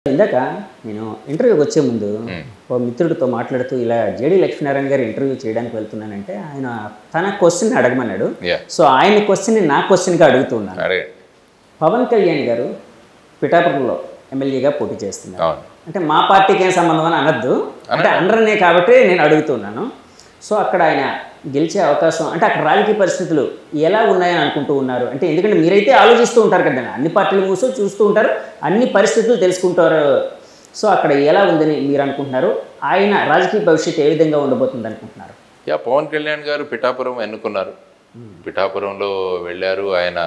ఇందాక నేను ఇంటర్వ్యూకి వచ్చే ముందు ఓ మిత్రుడితో మాట్లాడుతూ ఇలా జేడి లక్ష్మీనారాయణ గారు ఇంటర్వ్యూ చేయడానికి వెళ్తున్నానంటే ఆయన తన క్వశ్చన్ అడగమన్నాడు. సో ఆయన క్వశ్చన్ని నా క్వశ్చన్గా అడుగుతున్నాను. పవన్ కళ్యాణ్ గారు పిఠాపురంలో ఎమ్మెల్యేగా పోటీ చేస్తున్నారు. అంటే మా పార్టీకి ఏం సంబంధం అని అనద్దు, అంటే అందరనే కాబట్టి నేను అడుగుతున్నాను. సో అక్కడ ఆయన గెలిచే అవకాశం అంటే అక్కడ రాజకీయ పరిస్థితులు ఎలా ఉన్నాయని అనుకుంటూ ఉన్నారు అంటే, ఎందుకంటే మీరైతే ఆలోచిస్తూ ఉంటారు కదండి, అన్ని పార్టీలు మూసో చూస్తూ ఉంటారు, అన్ని పరిస్థితులు తెలుసుకుంటారు. సో అక్కడ ఎలా ఉందని మీరు అనుకుంటున్నారు, ఆయన రాజకీయ భవిష్యత్తు ఏ విధంగా ఉండబోతుంది అనుకుంటున్నారు? పవన్ కళ్యాణ్ గారు పిఠాపురం ఎన్నుకున్నారు. పిఠాపురంలో వెళ్ళారు. ఆయన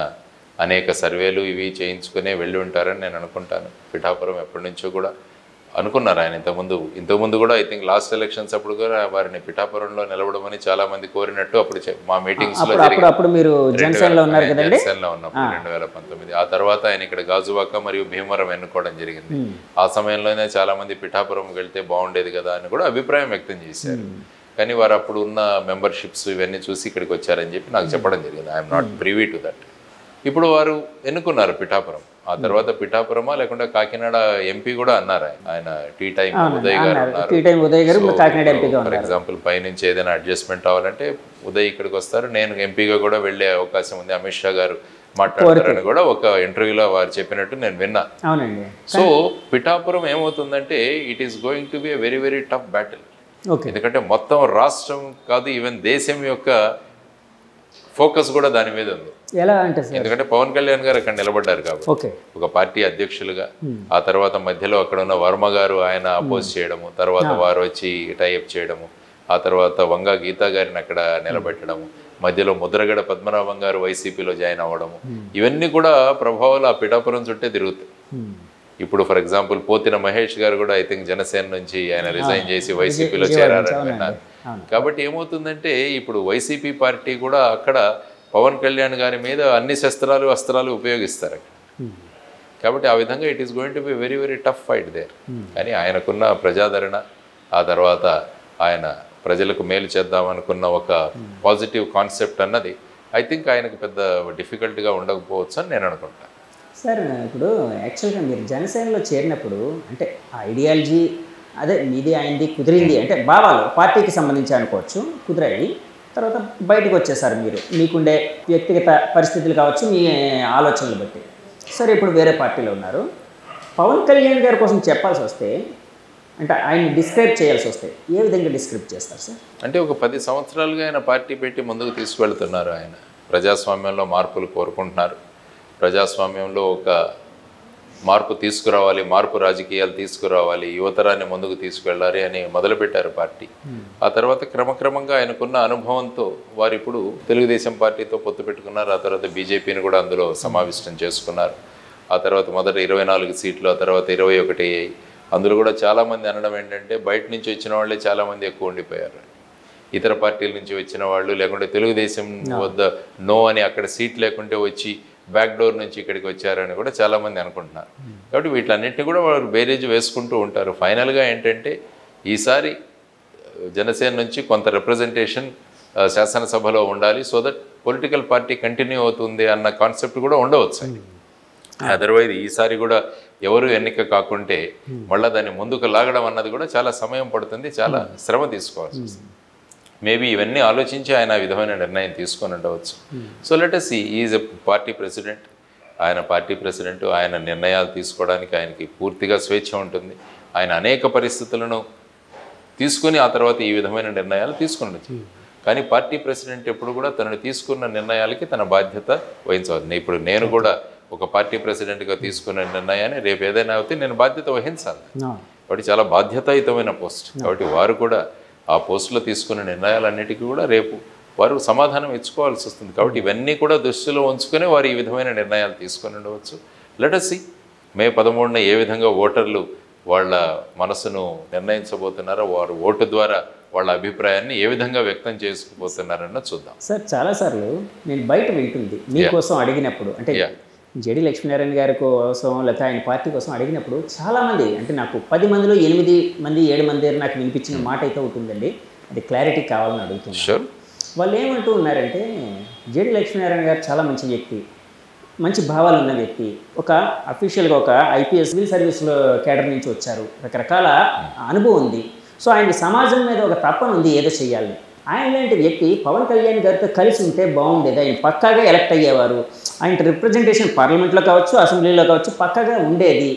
అనేక సర్వేలు ఇవి చేయించుకునే వెళ్ళి ఉంటారని నేను అనుకుంటాను. పిఠాపురం ఎప్పటి నుంచో కూడా అనుకున్నారు ఆయన. ఇంతకుముందు కూడా ఐ థింక్ లాస్ట్ ఎలక్షన్స్ అప్పుడు కూడా వారిని పిఠాపురంలో నిలబడమని చాలా మంది కోరినట్టు అప్పుడు మా మీటింగ్స్లో అప్పుడు మీరు జనసేనలో ఉన్నారు కదండి, జనసేనలో ఉన్నప్పుడు 2019. ఆ తర్వాత ఆయన ఇక్కడ గాజువాక మరియు భీమవరం ఎన్నుకోవడం జరిగింది. ఆ సమయంలోనే చాలా మంది పిఠాపురం వెళ్తే బాగుండేది కదా అని కూడా అభిప్రాయం వ్యక్తం చేశారు. కానీ వారు అప్పుడు ఉన్న మెంబర్షిప్స్ ఇవన్నీ చూసి ఇక్కడికి వచ్చారని చెప్పి నాకు చెప్పడం జరిగింది. I'm not privy to that. ఇప్పుడు వారు ఎన్నుకున్నారు పిఠాపురం. ఆ తర్వాత పిఠాపురమా లేకుంటే కాకినాడ ఎంపీ కూడా అన్నారు. ఆయన టీ టైం ఉదయ్ గారు ఉన్నారు. ఫర్ ఎగ్జాంపుల్ పైనుంచి ఏదైనా అడ్జస్ట్మెంట్ అవ్వాలంటే ఉదయ్ ఇక్కడికి వస్తారు, నేను ఎంపీగా కూడా వెళ్ళే అవకాశం ఉంది, అమిత్ షా గారు మాట్లాడతారని కూడా ఒక ఇంటర్వ్యూలో వారు చెప్పినట్టు నేను విన్నా. సో పిఠాపురం ఏమవుతుందంటే it is going to B a very very tough battle. ఎందుకంటే మొత్తం రాష్ట్రం కాదు, ఈవెన్ దేశం యొక్క ఫోకస్ కూడా దాని మీద ఉంది. ఎందుకంటే పవన్ కళ్యాణ్ గారు అక్కడ నిలబడ్డారు కాబట్టి ఒక పార్టీ అధ్యక్షులుగా. ఆ తర్వాత మధ్యలో అక్కడ ఉన్న వర్మ గారు ఆయన అపోజ్ చేయడము, తర్వాత వారు వచ్చి టైఅప్ చేయడము, ఆ తర్వాత వంగా గీతా గారిని అక్కడ నిలబెట్టడము, మధ్యలో ముద్రగడ పద్మనాభం గారు వైసీపీలో జాయిన్ అవ్వడము, ఇవన్నీ కూడా ప్రభావాలు ఆ పిఠాపురం చుట్టే తిరుగుతాయి. ఇప్పుడు ఫర్ ఎగ్జాంపుల్ పోతిన మహేష్ గారు కూడా ఐ థింక్ జనసేన నుంచి ఆయన రిజైన్ చేసి వైసీపీలో చేరారని విన్నారు. కాబట్టి ఏమవుతుందంటే ఇప్పుడు వైసీపీ పార్టీ కూడా అక్కడ పవన్ కళ్యాణ్ గారి మీద అన్ని అస్త్రాలు ఉపయోగిస్తారు అక్కడ. కాబట్టి ఆ విధంగా it is going to be very very tough fight there. కానీ ఆయనకున్న ప్రజాదరణ, ఆ తర్వాత ఆయన ప్రజలకు మేలు చేద్దామనుకున్న ఒక పాజిటివ్ కాన్సెప్ట్ అన్నది ఐ థింక్ ఆయనకు పెద్ద డిఫికల్ట్గా ఉండకపోవచ్చు అని నేను అనుకుంటాను. సార్ ఇప్పుడు యాక్చువల్గా మీరు జనసేనలో చేరినప్పుడు అంటే ఐడియాలజీ అదే మీది ఆయనది కుదిరింది అంటే భావాలు పార్టీకి సంబంధించి అనుకోవచ్చు, కుదిరాయి. తర్వాత బయటకు వచ్చేసారు మీరు, మీకుండే వ్యక్తిగత పరిస్థితులు కావచ్చు, మీ ఆలోచనలు బట్టి. సరే ఇప్పుడు వేరే పార్టీలో ఉన్నారు. పవన్ కళ్యాణ్ గారి కోసం చెప్పాల్సి వస్తే అంటే ఆయన డిస్క్రైబ్ చేయాల్సి వస్తే ఏ విధంగా డిస్క్రైబ్ చేస్తారు సార్? అంటే ఒక 10 సంవత్సరాలుగా ఆయన పార్టీ పెట్టి ముందుకు తీసుకువెళ్తున్నారు. ఆయన ప్రజాస్వామ్యంలో మార్పులు కోరుకుంటున్నారు. ప్రజాస్వామ్యంలో ఒక మార్పు తీసుకురావాలి, మార్పు రాజకీయాలు తీసుకురావాలి, యువతరాన్ని ముందుకు తీసుకువెళ్ళాలి అని మొదలుపెట్టారు పార్టీ. ఆ తర్వాత క్రమక్రమంగా ఆయనకున్న అనుభవంతో వారు ఇప్పుడు తెలుగుదేశం పార్టీతో పొత్తు పెట్టుకున్నారు. ఆ తర్వాత బీజేపీని కూడా అందులో సమావిష్టం చేసుకున్నారు. ఆ తర్వాత మొదట 24 సీట్లు, ఆ తర్వాత 21 అయ్యాయి. అందులో కూడా చాలామంది అనడం ఏంటంటే బయట నుంచి వచ్చిన వాళ్ళే చాలామంది ఎక్కువ ఉండిపోయారు. ఇతర పార్టీల నుంచి వచ్చిన వాళ్ళు లేకుంటే తెలుగుదేశం వద్ద నో అని అక్కడ సీట్ లేకుంటే వచ్చి బ్యాక్ డోర్ నుంచి ఇక్కడికి వచ్చారని కూడా చాలామంది అనుకుంటున్నారు. కాబట్టి వీటన్నిటిని కూడా వాళ్ళు బేరేజ్ వేసుకుంటూ ఉంటారు. ఫైనల్గా ఏంటంటే ఈసారి జనసేన నుంచి కొంత రిప్రజెంటేషన్ శాసనసభలో ఉండాలి, so that political party continue అవుతుంది అన్న కాన్సెప్ట్ కూడా ఉండవచ్చు. అదర్వైజ్ ఈసారి కూడా ఎవరు ఎన్నిక కాకుంటే మళ్ళీ దాన్ని ముందుకు లాగడం అన్నది కూడా చాలా సమయం పడుతుంది, చాలా శ్రమ తీసుకోవాల్సి వస్తుంది. మేబీ ఇవన్నీ ఆలోచించి ఆయన విధమైన నిర్ణయం తీసుకొని ఉండవచ్చు. So let us see, is a party president. ఆయన పార్టీ ప్రెసిడెంట్, ఆయన నిర్ణయాలు తీసుకోవడానికి ఆయనకి పూర్తిగా స్వేచ్ఛ ఉంటుంది. ఆయన అనేక పరిస్థితులను తీసుకొని ఆ తర్వాత ఈ విధమైన నిర్ణయాలు తీసుకునొచ్చు. కానీ పార్టీ ప్రెసిడెంట్ ఎప్పుడు కూడా తనను తీసుకున్న నిర్ణయాలకి తన బాధ్యత వహించవచ్చు. ఇప్పుడు నేను కూడా ఒక పార్టీ ప్రెసిడెంట్గా తీసుకున్న నిర్ణయాన్ని రేపు ఏదైనా అయితే నేను బాధ్యత వహించాలి. కాబట్టి చాలా బాధ్యతాయుతమైన పోస్ట్. కాబట్టి వారు కూడా ఆ పోస్టులో తీసుకున్న నిర్ణయాలన్నిటికీ కూడా రేపు వారు సమాధానం ఇచ్చుకోవాల్సి వస్తుంది. కాబట్టి ఇవన్నీ కూడా దృష్టిలో ఉంచుకొని వారు ఈ విధమైన నిర్ణయాలు తీసుకొని ఉండవచ్చు. లెట్ us see మే 13న ఏ విధంగా ఓటర్లు వాళ్ళ మనసును నిర్ణయించబోతున్నారో, వారు ఓటు ద్వారా వాళ్ళ అభిప్రాయాన్ని ఏ విధంగా వ్యక్తం చేసుకుపోతున్నారన్న చూద్దాం. సార్ చాలాసార్లు నేను బయట వింటుంది మీకోసం అడిగినప్పుడు అంటే జేడి లక్ష్మీనారాయణ గారి కోసం లేకపోతే ఆయన పార్టీ కోసం అడిగినప్పుడు చాలామంది అంటే నాకు 10 మందిలో 8 మంది 7 మంది నాకు వినిపించిన మాట అయితే ఉంటుందండి, అది క్లారిటీ కావాలని అడుగుతున్నారు. వాళ్ళు ఏమంటూ ఉన్నారంటే జేడి లక్ష్మీనారాయణ గారు చాలా మంచి వ్యక్తి, మంచి భావాలు ఉన్న వ్యక్తి, ఒక అఫీషియల్గా ఒక ఐపీఎస్ సివిల్ సర్వీస్లో కేడర్ నుంచి వచ్చారు, రకరకాల అనుభవం ఉంది. సో ఆయనకి సమాజం మీద ఒక తపన ఉంది ఏదో చేయాలని. ఆయన లాంటి వ్యక్తి పవన్ కళ్యాణ్ గారితో కలిసి ఉంటే బాగుండేది. ఆయన పక్కాగా ఎలక్ట్ అయ్యేవారు. ఆయన రిప్రజెంటేషన్ పార్లమెంట్లో కావచ్చు, అసెంబ్లీలో కావచ్చు పక్కాగా ఉండేది.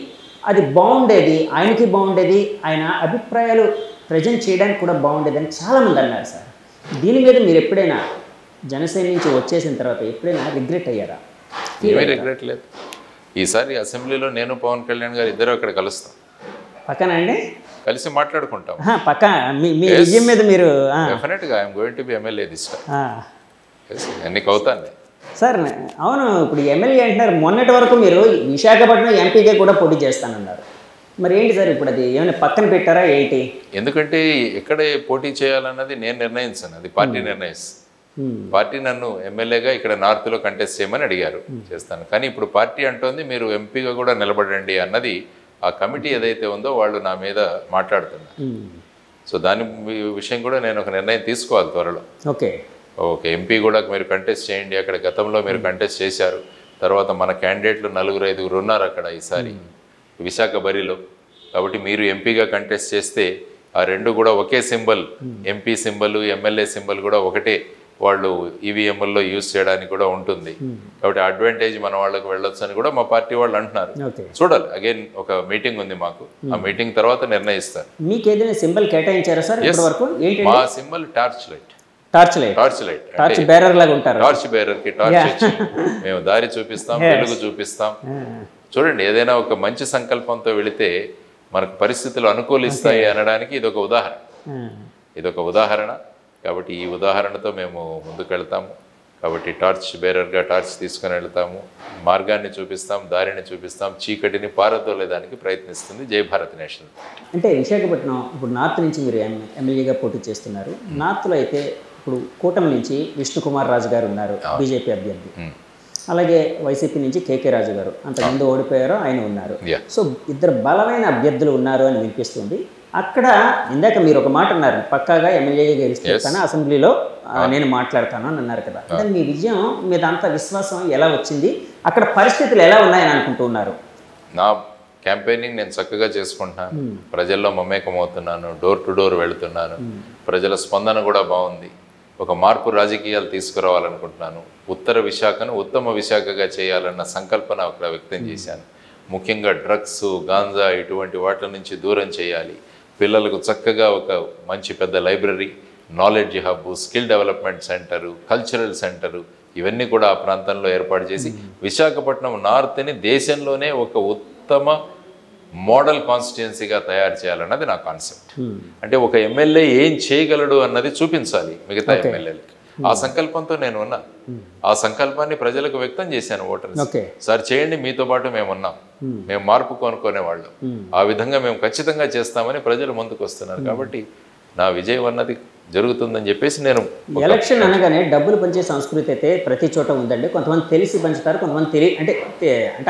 అది బాగుండేది, ఆయనకి బాగుండేది, ఆయన అభిప్రాయాలు ప్రజెంట్ చేయడానికి కూడా బాగుండేది అని చాలామంది అన్నారు సార్. దీని మీద మీరు ఎప్పుడైనా జనసేన నుంచి వచ్చేసిన తర్వాత ఎప్పుడైనా రిగ్రెట్ అయ్యారా? ఏమీ రిగ్రెట్ లేదు. ఈసారి అసెంబ్లీలో నేను పవన్ కళ్యాణ్ గారు ఇద్దరు అక్కడ కలుస్తాం. పక్కన అండి కలిసి మాట్లాడుకుంటాం. పక్క మీ విజయం మీద మీరు డెఫినెట్గా I'm going to B MLA this time. ఎన్నిక అవుతాను సార్. అవును, ఇప్పుడు ఎమ్మెల్యే అంటున్నారు. మొన్నటి వరకు మీరు విశాఖపట్నం ఎంపీగా కూడా పోటీ చేస్తానన్నారు. మరి ఏంటి సార్ ఇప్పుడు అది ఏమైనా పక్కన పెట్టారా ఏంటి? ఎందుకంటే ఎక్కడే పోటీ చేయాలన్నది నేను నిర్ణయించాను, అది పార్టీ నిర్ణయిస్తాను. పార్టీ నన్ను ఎమ్మెల్యేగా ఇక్కడ నార్త్లో కంటెస్ట్ చేయమని అడిగారు, చేస్తాను. కానీ ఇప్పుడు పార్టీ అంటోంది మీరు ఎంపీగా కూడా నిలబడండి అన్నది ఆ కమిటీ ఏదైతే ఉందో వాళ్ళు నా మీద మాట్లాడుతున్నారు. సో దాని విషయం కూడా నేను ఒక నిర్ణయం తీసుకోవాలి త్వరలో. ఓకే ఎంపీ కూడా మీరు కంటెస్ట్ చేయండి, అక్కడ గతంలో మీరు కంటెస్ట్ చేశారు, తర్వాత మన క్యాండిడేట్లు 4-5 ఉన్నారు అక్కడ ఈసారి విశాఖ బరిలో, కాబట్టి మీరు ఎంపీగా కంటెస్ట్ చేస్తే ఆ రెండు కూడా ఒకే symbol, MP symbol MLA symbol కూడా ఒకటే, వాళ్ళు ఈవీఎంల్లో యూజ్ చేయడానికి కూడా ఉంటుంది. కాబట్టి అడ్వాంటేజ్ మన వాళ్ళకి వెళ్ళొచ్చు అని కూడా మా పార్టీ వాళ్ళు అంటున్నారు. చూడాలి, అగైన్ ఒక మీటింగ్ ఉంది మాకు, ఆ మీటింగ్ తర్వాత నిర్ణయిస్తారు. మీకు ఏదైనా సింబల్ కేటాయించారా సార్? మా symbol torch light. Torch light torch bearer లాగా ఉంటారు. టార్చ్ బేరర్ కి టార్చ్ ఇచ్చి మేము దారి చూపిస్తాం, వెలుగు చూపిస్తాం. చూడండి, ఏదైనా ఒక మంచి సంకల్పంతో వెళితే మనకు పరిస్థితులు అనుకూలిస్తాయి అనడానికి ఇదొక ఉదాహరణ. కాబట్టి ఈ ఉదాహరణతో మేము ముందుకు వెళ్తాము. కాబట్టి టార్చ్ బేరర్గా టార్చ్ తీసుకుని వెళ్తాము, మార్గాన్ని చూపిస్తాం, దారిని చూపిస్తాం, చీకటిని పారదోలేదానికి ప్రయత్నిస్తుంది జై భారత్ నేషనల్. అంటే విశాఖపట్నం ఇప్పుడు నార్త్ నుంచి మీరు ఎమ్మెల్యేగా పోటీ చేస్తున్నారు. నార్త్లో అయితే ఇప్పుడు కూటమి నుంచి విష్ణుకుమార్ రాజు గారు ఉన్నారు, బీజేపీ అభ్యర్థి. అలాగే వైసీపీ నుంచి కేకే రాజు గారు, అంతకుముందు ఓడిపోయారో ఆయన ఉన్నారు. సో ఇద్దరు బలమైన అభ్యర్థులు ఉన్నారు అని వినిపిస్తుంది. అక్కడ ఇందాక మీరు ఒక మాట అన్నారు, పక్కాగా ఎమ్మెల్యేగా గెలుస్తాను, అసెంబ్లీలో నేను మాట్లాడతాను అని అన్నారు కదా. అంటే మీ విజయం మీద అంత విశ్వాసం ఎలా వచ్చింది? అక్కడ పరిస్థితులు ఎలా ఉన్నాయని అనుకుంటున్నారు? నా క్యాంపెయినింగ్ నేను చక్కగా చేసుకుంటున్నాను, ప్రజల్లో మమేకమవుతున్నాను, డోర్ టు డోర్ వెళుతున్నాను, ప్రజల స్పందన కూడా బాగుంది. ఒక మార్పు రాజకీయాలు తీసుకురావాలనుకుంటున్నాను. ఉత్తర విశాఖను ఉత్తమ విశాఖగా చేయాలన్న సంకల్పన అక్కడ వ్యక్తం చేశాను. ముఖ్యంగా డ్రగ్స్, గాంజా ఇటువంటి వాటి నుంచి దూరం చేయాలి. పిల్లలకు చక్కగా ఒక మంచి పెద్ద library, knowledge hub, skill development centre, cultural centre ఇవన్నీ కూడా ఆ ప్రాంతంలో ఏర్పాటు చేసి విశాఖపట్నం నార్త్ని దేశంలోనే ఒక ఉత్తమ మోడల్ కాన్స్టిట్యుయెన్సీగా తయారు చేయాలన్నది నా కాన్సెప్ట్. అంటే ఒక ఎమ్మెల్యే ఏం చేయగలడు అన్నది చూపించాలి మిగతా ఎమ్మెల్యేలకి. ఆ సంకల్పంతో నేను ఉన్నా. ఆ సంకల్పాన్ని ప్రజలకు వ్యక్తం చేశాను ఓటర్స్. సార్ చేయండి, మీతో పాటు మేము ఉన్నాం, మేము మార్పు కొనుక్కునేవాళ్ళం, ఆ విధంగా మేము ఖచ్చితంగా చేస్తామని ప్రజలు ముందుకు వస్తున్నారు. కాబట్టి నా విజయం అన్నది జరుగుతుందని చెప్పేసి నేను. ఎలక్షన్ అనగానే డబ్బులు పంచే సంస్కృతి అయితే ప్రతి చోట ఉందండి. కొంతమంది తెలిసి పంచుతారు, కొంతమంది అంటే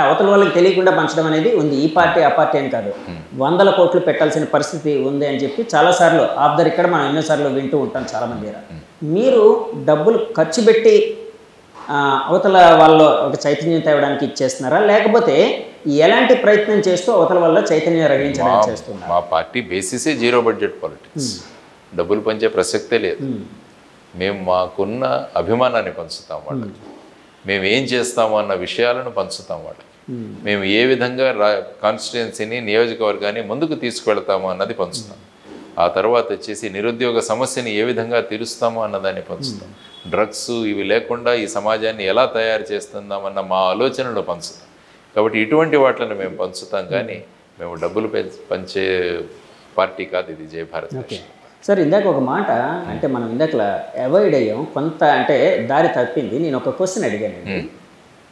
అవతల వాళ్ళకి తెలియకుండా పంచడం అనేది ఉంది. ఈ పార్టీ ఆ పార్టీ అని కాదు, 100 కోట్లు పెట్టాల్సిన పరిస్థితి ఉంది అని చెప్పి చాలాసార్లు ఆఫ్ ద రికార్డ్ మనం ఎన్నోసార్లు వింటూ ఉంటాం చాలామంది. మీరు డబ్బులు ఖర్చు పెట్టి అవతల వాళ్ళు ఒక చైతన్యం తేవడానికి ఇచ్చేస్తున్నారా, లేకపోతే ఎలాంటి ప్రయత్నం చేస్తూ అవతల వల్ల చైతన్యం రగించడానికి చేస్తున్నారు? మా పార్టీ బేసిసే జీరో బడ్జెట్ పాలిటిక్స్, డబ్బులు పంచే ప్రసక్తే లేదు. మేము మాకున్న అభిమానాన్ని పంచుతాం వాళ్ళకి, మేము ఏం చేస్తాము అన్న విషయాలను పంచుతాం వాళ్ళకి, మేము ఏ విధంగా కాన్స్టిట్యుయెన్సీని, నియోజకవర్గాన్ని ముందుకు తీసుకువెళ్తాము అన్నది పంచుతాం. ఆ తర్వాత వచ్చేసి నిరుద్యోగ సమస్యని ఏ విధంగా తీరుస్తామో అన్నదాన్ని పంచుతాం. డ్రగ్స్ ఇవి లేకుండా ఈ సమాజాన్ని ఎలా తయారు చేస్తుందామన్న మా ఆలోచనలు పంచుతాం. కాబట్టి ఇటువంటి వాటిని మేము పంచుతాం, కానీ మేము డబ్బులు పంచే పార్టీ కాదు ఇది జై భారత్. సార్ ఇందాక ఒక మాట అంటే మనం ఇందాక అవాయిడ్ అయ్యాం కొంత, అంటే దారి తప్పింది. నేను ఒక క్వశ్చన్ అడిగానండి.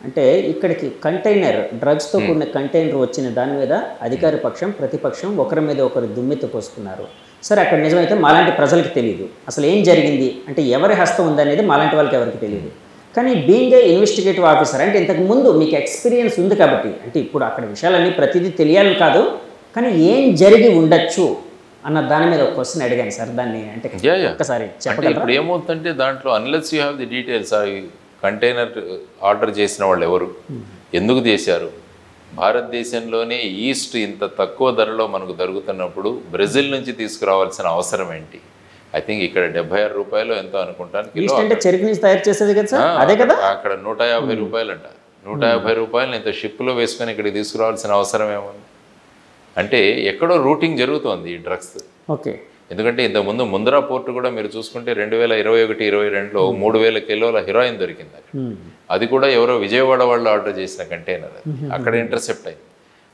అంటే ఇక్కడికి కంటైనర్, డ్రగ్స్తో కూడిన కంటైనర్ వచ్చిన దాని మీద అధికార పక్షం ప్రతిపక్షం ఒకరి మీద ఒకరు దుమ్మెత్తి పోసుకున్నారు. సరే అక్కడ నిజమైతే మాలాంటి ప్రజలకు తెలియదు అసలు ఏం జరిగింది, అంటే ఎవరి హస్తం ఉందనేది మాలాంటి వాళ్ళకి ఎవరికి తెలియదు. కానీ బీయింగ్ ఏ ఇన్వెస్టిగేటివ్ ఆఫీసర్ అంటే ఇంతకుముందు మీకు ఎక్స్పీరియన్స్ ఉంది కాబట్టి, అంటే ఇప్పుడు అక్కడ విషయాలన్నీ ప్రతిదీ తెలియాలని కాదు, కానీ ఏం జరిగి ఉండొచ్చు అన్న దాని మీద ఒక క్వశ్చన్ అడిగాను సార్. దాన్ని అంటే ఒక్కసారి చెప్పండి. ఇప్పుడు ఏమవుతుందంటే దాంట్లో unless you have the details, container order చేసిన వాళ్ళు ఎవరు, ఎందుకు చేశారు? భారతదేశంలోనే ఈస్ట్ ఇంత తక్కువ ధరలో మనకు దొరుకుతున్నప్పుడు బ్రెజిల్ నుంచి తీసుకురావాల్సిన అవసరం ఏంటి? ఐ థింక్ ఇక్కడ 76 రూపాయలు ఎంతో అనుకుంటాను కిలో. అంటే చెరుకు నుంచి తయారు చేసేది కదా సార్, అదే కదా. అక్కడ 150 రూపాయలు అంట. 150 రూపాయలు ఇంత షిప్లో వేసుకొని ఇక్కడికి తీసుకురావాల్సిన అవసరం ఏముంది? అంటే ఎక్కడో రూటింగ్ జరుగుతోంది ఈ డ్రగ్స్. ఓకే. ఎందుకంటే ఇంతకుముందు ముంద్రా పోర్టు కూడా మీరు చూసుకుంటే 2021-22లో 3000 కిలోల హెరాయిన్ దొరికింది అక్కడ. అది కూడా ఎవరో విజయవాడ వాళ్ళు ఆర్డర్ చేసిన కంటైనర్, అక్కడ ఇంటర్సెప్ట్ అయింది.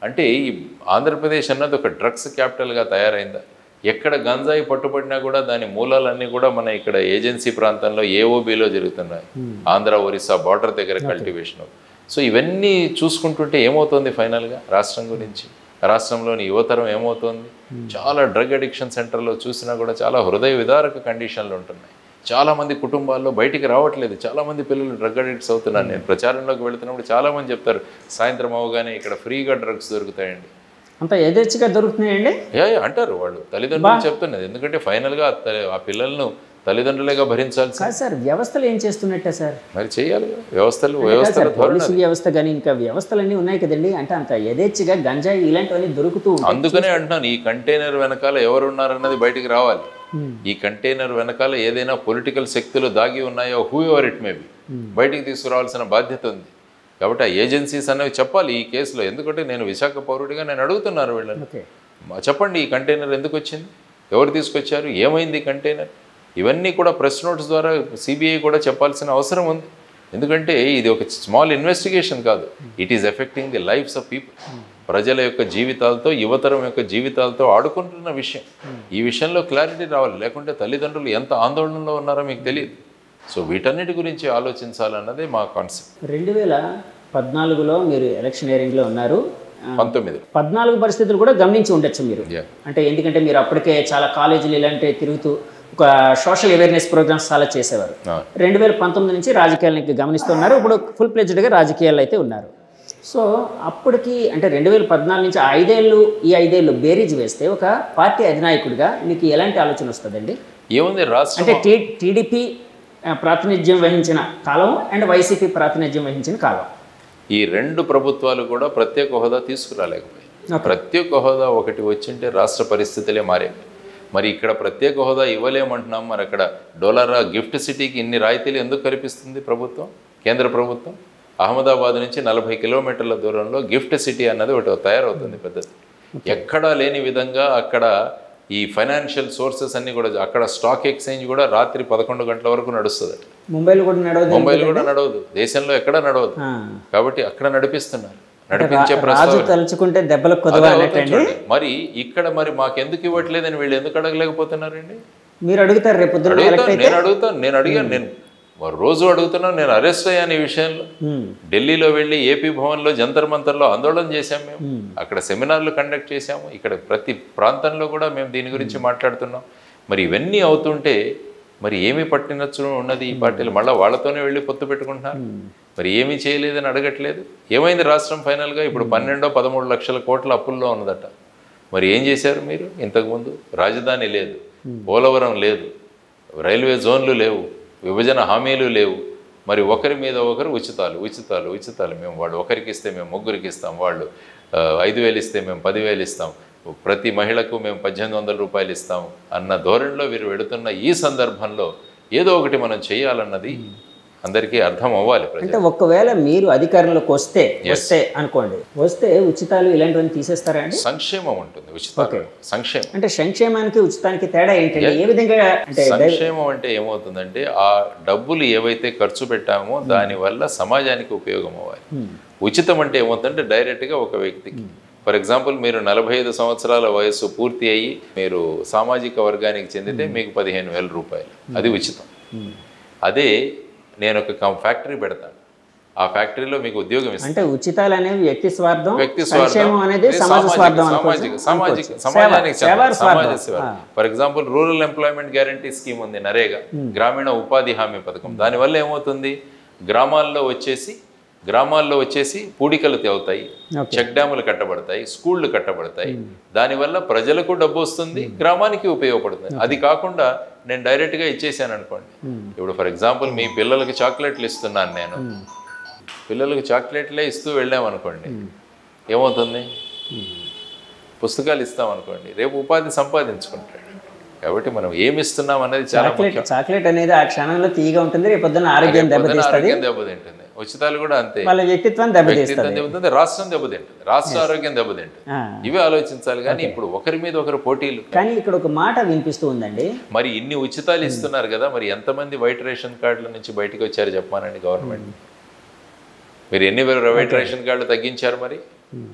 అంటే ఈ ఆంధ్రప్రదేశ్ అన్నది ఒక డ్రగ్స్ క్యాపిటల్గా తయారైందా? ఎక్కడ గంజాయి పట్టుబడినా కూడా దాని మూలాలన్నీ కూడా మన ఇక్కడ ఏజెన్సీ ప్రాంతంలో ఏఓబిలో జరుగుతున్నాయి. ఆంధ్ర ఒరిస్సా బార్డర్ దగ్గర కల్టివేషన్. సో ఇవన్నీ చూసుకుంటుంటే ఏమవుతుంది ఫైనల్గా రాష్ట్రం గురించి? రాష్ట్రంలోని యువతరం ఏమవుతోంది? చాలా డ్రగ్ అడిక్షన్ సెంటర్లో చూసినా కూడా చాలా హృదయ విదారక కండిషన్లు ఉంటున్నాయి. చాలామంది కుటుంబాల్లో బయటికి రావట్లేదు. చాలామంది పిల్లలు డ్రగ్ అడిక్ట్స్ అవుతున్నారు. నేను ప్రచారంలోకి వెళుతున్నప్పుడు చాలామంది చెప్తారు, సాయంత్రం అవగానే ఇక్కడ ఫ్రీగా డ్రగ్స్ దొరుకుతాయండి, అంత యథేచ్ఛగా దొరుకుతున్నాయండి అంటారు వాళ్ళు. తల్లిదండ్రులు చెప్తున్నది. ఎందుకంటే ఫైనల్గా ఆ పిల్లలను తల్లిదండ్రులుగా భరించాలి సార్. వ్యవస్థలు ఏం చేస్తున్నట్టే సార్? మరి చేయాలి వ్యవస్థలు. పోలీసు వ్యవస్థ కానీ ఇంకా వ్యవస్థలన్నీ ఉన్నాయి కదండి. అంటే అంత యథేచ్ఛగా గంజాయి ఇలాంటివన్నీ దొరుకుతూ. అందుకనే అంటున్నాను, ఈ కంటైనర్ వెనకాల ఎవరున్నారన్నది బయటికి రావాలి. ఈ కంటైనర్ వెనకాల ఏదైనా పొలిటికల్ శక్తులు దాగి ఉన్నాయో, who ever it may be, బయటికి తీసుకురావాల్సిన బాధ్యత ఉంది. కాబట్టి ఆ ఏజెన్సీస్ అనేవి చెప్పాలి ఈ కేసులో. ఎందుకంటే నేను విశాఖ పౌరుడిగా నేను అడుగుతున్నాను వీళ్ళని, చెప్పండి ఈ కంటైనర్ ఎందుకు వచ్చింది, ఎవరు తీసుకొచ్చారు, ఏమైంది ఈ కంటైనర్? ఇవన్నీ కూడా ప్రెస్ నోట్స్ ద్వారా సిబిఐ కూడా చెప్పాల్సిన అవసరం ఉంది. ఎందుకంటే ఇది ఒక స్మాల్ ఇన్వెస్టిగేషన్ కాదు, it is affecting the lifes of people. ప్రజల యొక్క జీవితాలతో, యువతరం యొక్క జీవితాలతో ఆడుకుంటున్న విషయం. ఈ విషయంలో క్లారిటీ రావాలి, లేకుంటే తల్లిదండ్రులు ఎంత ఆందోళనలో ఉన్నారో మీకు తెలియదు. సో వీటన్నిటి గురించి ఆలోచించాలన్నదే మా కాన్సెప్ట్. 2014లో మీరు ఎలక్షనీరింగ్లో ఉన్నారు. 14 పరిస్థితులు కూడా గమనించి ఉండొచ్చు మీరు. అంటే ఎందుకంటే మీరు అప్పటికే చాలా కాలేజీలు ఇలాంటివి తిరుగుతూ ఒక సోషల్ అవేర్నెస్ ప్రోగ్రామ్స్ చాలా చేసేవారు. 2019 నుంచి రాజకీయాలకి గమనిస్తున్నారు. ఇప్పుడు ఫుల్ ప్లెజ్డ్గా రాజకీయాల్లో అయితే ఉన్నారు. సో అప్పటికి అంటే 2014 నుంచి 5 ఏళ్ళు బేరీజ్ వేస్తే ఒక పార్టీ అధినాయకుడిగా మీకు ఎలాంటి ఆలోచన వస్తుందండి? ఏముంది, రాష్ట్రం అంటే టీడీపీ ప్రాతినిధ్యం వహించిన కాలం అండ్ వైసీపీ ప్రాతినిధ్యం వహించిన కాలం, ఈ రెండు ప్రభుత్వాలు కూడా ప్రత్యేక హోదా తీసుకురాలేకపోయాయి. ప్రత్యేక హోదా ఒకటి వచ్చింటే రాష్ట్ర పరిస్థితులే మారేవి. మరి ఇక్కడ ప్రత్యేక హోదా ఇవ్వలేమంటున్నాం. మరి అక్కడ డోలారా గిఫ్ట్ సిటీకి ఇన్ని రాయితీలు ఎందుకు కల్పిస్తుంది ప్రభుత్వం, కేంద్ర ప్రభుత్వం? అహ్మదాబాద్ నుంచి 40 కిలోమీటర్ల దూరంలో గిఫ్ట్ సిటీ అన్నది ఒకటి తయారవుతుంది పెద్దది. ఎక్కడా లేని విధంగా అక్కడ ఈ ఫైనాన్షియల్ సోర్సెస్ అన్నీ కూడా, అక్కడ స్టాక్ ఎక్స్చేంజ్ కూడా రాత్రి 11 గంటల వరకు నడుస్తుంది. ముంబైలో కూడా నడవదు, దేశంలో ఎక్కడ నడవదు. కాబట్టి అక్కడ నడిపిస్తున్నారు. నడిపించే తలుచుకుంటే దెబ్బలు మరి ఇక్కడ మరి మాకెందుకు ఇవ్వట్లేదని వీళ్ళు ఎందుకు అడగలేకపోతున్నారండి? మీరు అడుగుతారు రేపు? నేను అడిగాను, నేను రోజు అడుగుతున్నాను. నేను అరెస్ట్ అయ్యాను ఈ విషయంలో. ఢిల్లీలో వెళ్ళి ఏపీ భవన్లో జంతర్ మంతర్లో ఆందోళన చేశాము మేము. అక్కడ సెమినార్లు కండక్ట్ చేశాము. ఇక్కడ ప్రతి ప్రాంతంలో కూడా మేము దీని గురించి మాట్లాడుతున్నాం. మరి ఇవన్నీ అవుతుంటే మరి ఏమి పట్టినచ్చు ఉన్నది ఈ పార్టీలు? మళ్ళీ వాళ్ళతోనే వెళ్ళి పొత్తు పెట్టుకుంటున్నారు. మరి ఏమీ చేయలేదని అడగట్లేదు. ఏమైంది రాష్ట్రం ఫైనల్గా? ఇప్పుడు 12-13 లక్షల కోట్ల అప్పుల్లో ఉన్నదట. మరి ఏం చేశారు మీరు? ఇంతకుముందు రాజధాని లేదు, పోలవరం లేదు, రైల్వే జోన్లు లేవు, విభజన హామీలు లేవు. మరి ఒకరి మీద ఒకరు ఉచితాలు మేము వాళ్ళు ఒకరికి ఇస్తే మేము ముగ్గురికి ఇస్తాం, వాళ్ళు 5,000 ఇస్తే మేము 10,000 ఇస్తాం, ప్రతి మహిళకు మేము 1,800 రూపాయలు ఇస్తాం అన్న ధోరణిలో వీరు వెళుతున్న ఈ సందర్భంలో ఏదో ఒకటి మనం చేయాలన్నది అందరికీ అర్థం అవ్వాలి. అంటే ఒకవేళ మీరు అధికారంలోకి వస్తే అనుకోండి, వస్తే ఉచితాలు ఇలాంటివన్నీ తీసేస్తారా అండి? సంక్షేమం ఉంటుంది, ఉచితాలు సంక్షేమం. అంటే సంక్షేమానికి ఉచితానికి తేడా ఏంటంటే ఏ విధంగా? అంటే సంక్షేమం అంటే ఏమవుతుందంటే ఆ డబ్బులు ఏవైతే ఖర్చు పెట్టామో దానివల్ల సమాజానికి ఉపయోగం అవ్వాలి. ఉచితం అంటే ఏమవుతుందంటే డైరెక్ట్గా ఒక వ్యక్తికి, ఫర్ ఎగ్జాంపుల్ మీరు 45 సంవత్సరాల వయసు పూర్తి అయ్యి మీరు సామాజిక వర్గానికి చెందితే మీకు 15,000 రూపాయలు, అది ఉచితం. అదే నేను ఒక ఫ్యాక్టరీ పెడతాను, ఆ ఫ్యాక్టరీలో మీకు ఉద్యోగం ఇస్తాను. అంటే ఉచితాలు అనేవి వ్యక్తి స్వార్థం, సమాజానికి స్వార్థం. For example rural employment guarantee scheme ఉంది, నరేగా గ్రామీణ ఉపాధి హామీ పథకం. దానివల్ల ఏమవుతుంది, గ్రామాల్లో వచ్చేసి గ్రామాల్లో వచ్చేసి పూడికలు తేవుతాయి, చెక్ డ్యాములు కట్టబడతాయి, స్కూళ్ళు కట్టబడతాయి. దానివల్ల ప్రజలకు డబ్బు వస్తుంది, గ్రామానికి ఉపయోగపడుతుంది. అది కాకుండా నేను డైరెక్ట్గా ఇచ్చేసాను అనుకోండి. ఇప్పుడు ఫర్ ఎగ్జాంపుల్ మీ పిల్లలకి చాక్లెట్లు ఇస్తున్నాను నేను, పిల్లలకి చాక్లెట్లే ఇస్తూ వెళ్ళామనుకోండి, ఏమవుతుంది? పుస్తకాలు ఇస్తామనుకోండి, రేపు ఉపాధి సంపాదించుకుంటాడు. కాబట్టి మనం ఏమి ఇస్తున్నాం అనేది చాలా ముఖ్యం. చాక్లెట్ అనేది ఆ క్షణంలో తీయగా ఉంటుంది, రేపు పొద్దున్న ఆరోగ్యం దెబ్బతింటుంది. ఉచితాలు కూడా అంతే, వాళ్ళ వ్యక్తిత్వం దెబ్బతింటుంది, రాష్ట్రం దెబ్బతింటుంది, రాష్ట్ర ఆరోగ్యం దెబ్బతింటుంది. ఇవే ఆలోచించాలి. కానీ ఇప్పుడు ఒకరి మీద ఒకరు పోటీలు. కానీ ఇక్కడ ఒక మాట వినిపిస్తూ ఉందండి, మరి ఇన్ని ఉచితాలు ఇస్తున్నారు కదా, మరి ఎంతమంది వైట్ రేషన్ కార్డుల నుంచి బయటకు వచ్చారు చెప్పమానండి గవర్నమెంట్? మీరు ఎన్ని వైట్ రేషన్ కార్డులు తగ్గించారు? మరి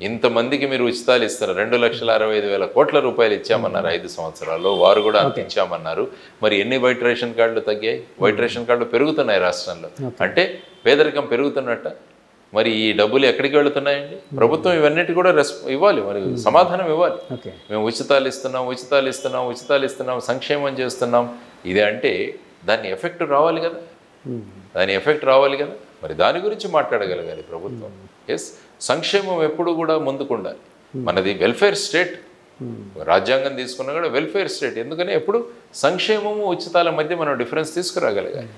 ఇంతమందికి మీరు ఉచితాలు ఇస్తారు. 2,65,000 కోట్ల రూపాయలు ఇచ్చామన్నారు 5 సంవత్సరాల్లో, వారు కూడా అంత ఇచ్చామన్నారు. మరి ఎన్ని వైట్ రేషన్ కార్డులు తగ్గాయి? వైట్ రేషన్ కార్డులు పెరుగుతున్నాయి రాష్ట్రంలో. అంటే పేదరికం పెరుగుతున్నట్ట. మరి ఈ డబ్బులు ఎక్కడికి వెళుతున్నాయండి? ప్రభుత్వం ఇవన్నిటి కూడా ఇవ్వాలి, మరి సమాధానం ఇవ్వాలి. మేము ఉచితాలు ఇస్తున్నాం, సంక్షేమం చేస్తున్నాం, ఇదే అంటే దాని ఎఫెక్ట్ రావాలి కదా, మరి దాని గురించి మాట్లాడగలగాలి ప్రభుత్వం. ఎస్, సంక్షేమం ఎప్పుడు కూడా ముందుకుండాలి. మనది వెల్ఫేర్ స్టేట్, రాజ్యాంగం తీసుకున్నా కూడా వెల్ఫేర్ స్టేట్. ఎందుకని ఎప్పుడు సంక్షేమము ఉచితాల మధ్య మనం డిఫరెన్స్ తీసుకురాగలగాలి.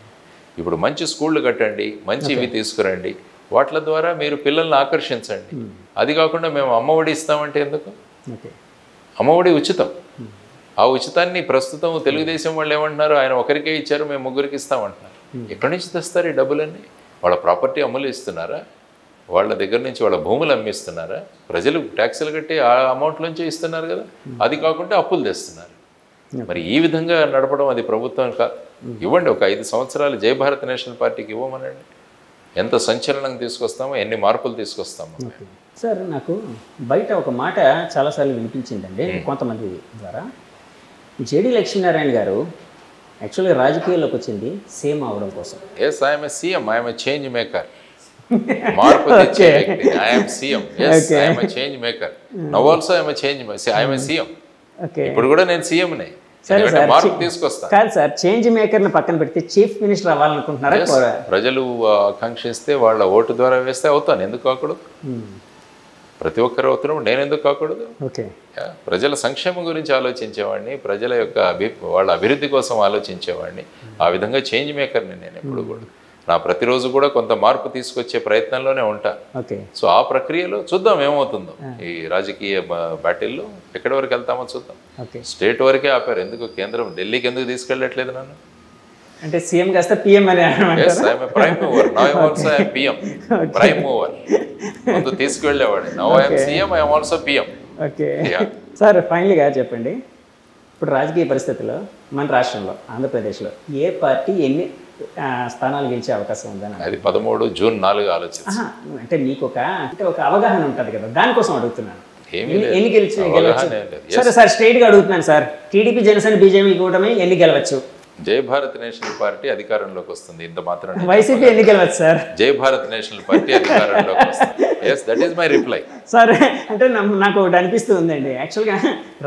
ఇప్పుడు మంచి స్కూళ్ళు కట్టండి, మంచి ఇవి తీసుకురండి, వాటి ద్వారా మీరు పిల్లల్ని ఆకర్షించండి. అది కాకుండా మేము అమ్మఒడి ఇస్తామంటే ఎందుకు? అమ్మఒడి ఉచితం. ఆ ఉచితాన్ని ప్రస్తుతం తెలుగుదేశం వాళ్ళు ఏమంటున్నారు, ఆయన ఒకరికే ఇచ్చారు, మేము 3కి ఇస్తామంటున్నారు. ఎక్కడి నుంచి తెస్తారు ఈ డబ్బులన్నీ? వాళ్ళ ప్రాపర్టీ అమ్ములు ఇస్తున్నారా? వాళ్ళ దగ్గర నుంచి వాళ్ళ భూములు అమ్మిస్తున్నారా? ప్రజలు ట్యాక్సులు కట్టి ఆ అమౌంట్ నుంచి ఇస్తున్నారు కదా. అది కాకుండా అప్పులు తెస్తున్నారు. మరి ఈ విధంగా నడపడం అది ప్రభుత్వం ఇవ్వండి. ఒక 5 సంవత్సరాలు జై భారత్ నేషనల్ పార్టీకి ఇవ్వమనండి. ఎంత సంచలనం తీసుకొస్తామో, ఎన్ని మార్పులు తీసుకొస్తామో. సార్, నాకు బయట ఒక మాట చాలాసార్లు వినిపించిందండి కొంతమంది ద్వారా. జేడీ లక్ష్మీనారాయణ గారు యాక్చువల్గా రాజకీయాల్లోకి వచ్చింది సీఎం అవడం కోసం. Yes, I'm a CM, I'm a change maker. మార్పు తెచ్చే వ్యక్తి. I'm CM. Yes, I'm a change maker. Now also I'm a change, I'm a CM. ఇప్పుడు కూడా నేను సీఎంనే. మార్పు తీసుకొస్తా. కాదు సార్, చేంజ్ మేకర్ ని పక్కన పెడితే చీఫ్ మినిస్టర్ అవ్వాలనుకుంటున్నారా? ప్రజలు ఆకాంక్షిస్తే వాళ్ళ ఓటు ద్వారా వేస్తే అవుతాను. ఎందుకు కాకూడదు? ప్రతి ఒక్కరు అవుతున్నాం, నేను ఎందుకు కాకూడదు? ప్రజల సంక్షేమం గురించి ఆలోచించేవాడిని, ప్రజల యొక్క వాళ్ళ అభివృద్ధి కోసం ఆలోచించేవాడిని. ఆ విధంగా చేంజ్ మేకర్ని నేను ఎప్పుడు కూడా. నా ప్రతిరోజు కూడా కొంత మార్పు తీసుకొచ్చే ప్రయత్నంలోనే ఉంటా. సో ఆ ప్రక్రియలో చూద్దాం ఏమవుతుందో. ఈ రాజకీయ బ్యాటిల్లో ఎక్కడి వరకు వెళ్తామో చూద్దాం. స్టేట్ వరకే ఆపారు. ఎందుకు కేంద్రం ఢిల్లీకి ఎందుకు తీసుకెళ్ళట్లేదు నన్ను? అంటే సీఎం కాస్త పిఎం అని. Prime mover. Now I'm also PM. Prime mover. ముందు తీసుకువెళ్ళేవాడు. Now I'm CM, I'm also PM. Okay sir, ఫైనల్గా చెప్పండి, ఇప్పుడు రాజకీయ పరిస్థితుల్లో మన రాష్ట్రంలో ఆంధ్రప్రదేశ్లో ఏ పార్టీ ఎన్ని స్థానాలు గెలిచే అవకాశం ఉందని? అది 13 జూన్ 4 ఆలోచన. అంటే మీకు ఒక అవగాహన ఉంటుంది కదా, దానికోసం అడుగుతున్నాను. ఎన్ని గెలవచ్చు? సరే సార్, స్ట్రైట్గా అడుగుతున్నాను సార్. టీడీపీ, జనసేన, బీజేపీ కూటమి ఎన్ని గెలవచ్చు? జై భారత్ నేషనల్ పార్టీ అధికారంలోకి వస్తుంది. ఇంత మాత్రం. వైసీపీ ఎన్ని గెలవచ్చు సార్? జై భారత్ నేషనల్ పార్టీ అధికారంలోకి వస్తుంది. Yes, that is my reply. Sir, అంటే నాకు ఒకటి అనిపిస్తూ ఉందండి, యాక్చువల్గా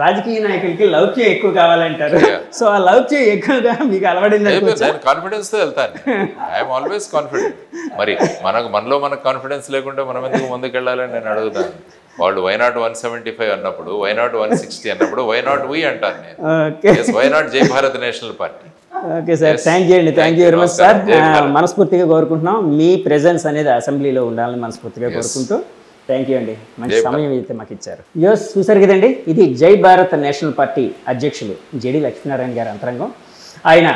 రాజకీయ నాయకులకి లౌక్యం ఎక్కువ కావాలంటారు. సో ఆ లౌక్యం ఎక్కువగా మీకు అలవడింది. కాన్ఫిడెన్స్ తో వెళ్తాను. I'm always confident. మరి మనలో మనకు కాన్ఫిడెన్స్ లేకుండా మనం ఎందుకు ముందుకెళ్ళాలని నేను అడుగుతాను. వాళ్ళు వైనాట్ 175 అన్నప్పుడు, వైనాట్ 160 అన్నప్పుడు వైనాట్ వి అంటాను నేను. Why not Jai Bharat National Party. Okay sir, thank you అండి. Thank you very much sir. మనస్ఫూర్తిగా కోరుకుంటున్నాం మీ ప్రెజెన్స్ అనేది అసెంబ్లీలో ఉండాలని మనస్ఫూర్తిగా కోరుకుంటూ థ్యాంక్ యూ అండి. మంచి సమయం అయితే మాకు ఇచ్చారు. యూస్ చూసారు కదండి, ఇది జై భారత్ నేషనల్ పార్టీ అధ్యక్షులు జేడీ లక్ష్మీనారాయణ గారి అంతరంగం. ఆయన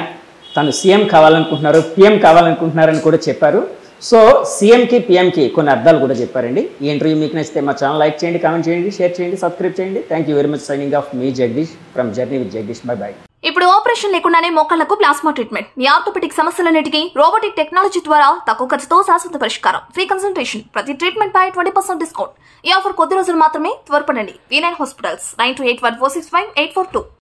తను సీఎం కావాలనుకుంటున్నారు, పిఎం కావాలనుకుంటున్నారని కూడా చెప్పారు. సో సీఎంకి, పిఎంకి కొన్ని అర్థాలు కూడా చెప్పారండి. ఈ ఇంటర్వ్యూ మీకు నచ్చితే మా ఛానల్ లైక్ చేయండి, కామెంట్ చేయండి, షేర్ చేయండి, సబ్స్క్రైబ్ చేయండి. Thank you very much. Signing off me Jagadish from journey with Jagadish. By by. ఇప్పుడు ఆపరేషన్ లేకుండానే మోకాళ్లకు ప్లాస్మా ట్రీట్మెంట్. మీ ఆర్థోపెడిక్ సమస్యలన్నిటికీ రోబోటిక్ టెక్నాలజీ ద్వారా తక్కువ ఖర్చుతో శాశ్వత పరిష్కారం. Free consultation. ప్రతి ట్రీట్మెంట్ పై 20% డిస్కౌంట్. ఈ ఆఫర్ కొద్ది రోజులు మాత్రమే. త్వరపడండి. V9 hospitals 9281465842.